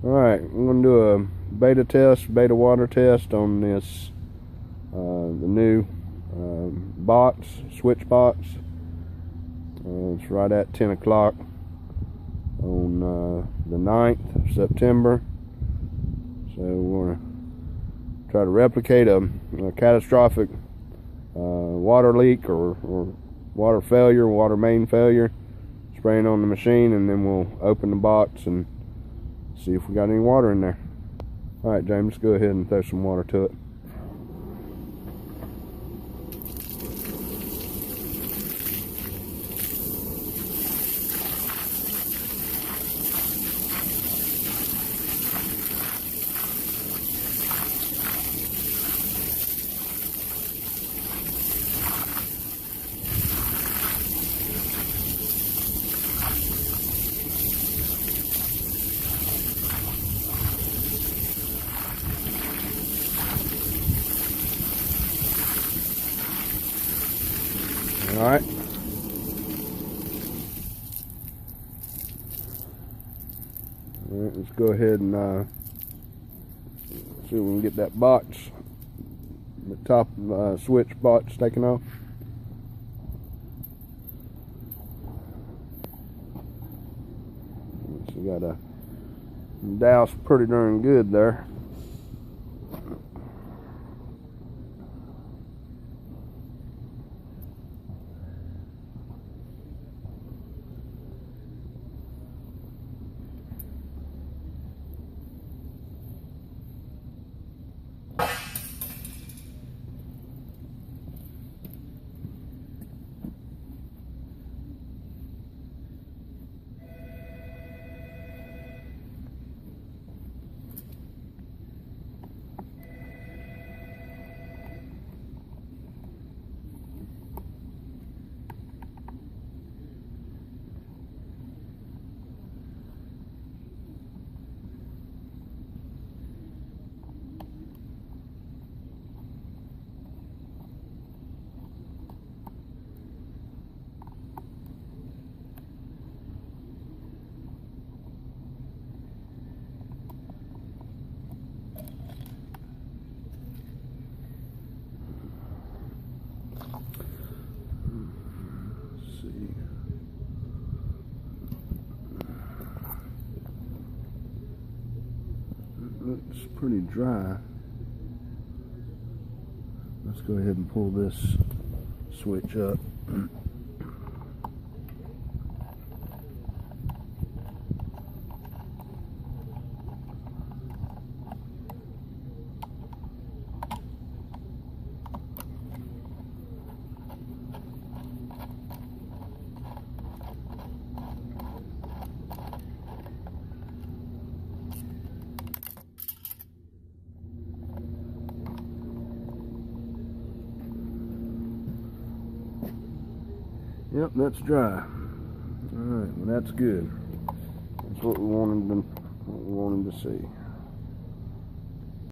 Alright, I'm going to do a beta water test on this, the new switch box. It's right at 10 o'clock on the 9th of September. So we're going to try to replicate a catastrophic water leak or water failure, water main failure, spraying on the machine, and then we'll open the box and see if we got any water in there. Alright, James, go ahead and throw some water to it. Alright. Alright, let's go ahead and see if we can get that box, the top switch box taken off. So we got a douse pretty darn good there. Looks pretty dry. Let's go ahead and pull this switch up. Yep, that's dry. Alright, well that's good. That's what we wanted to see.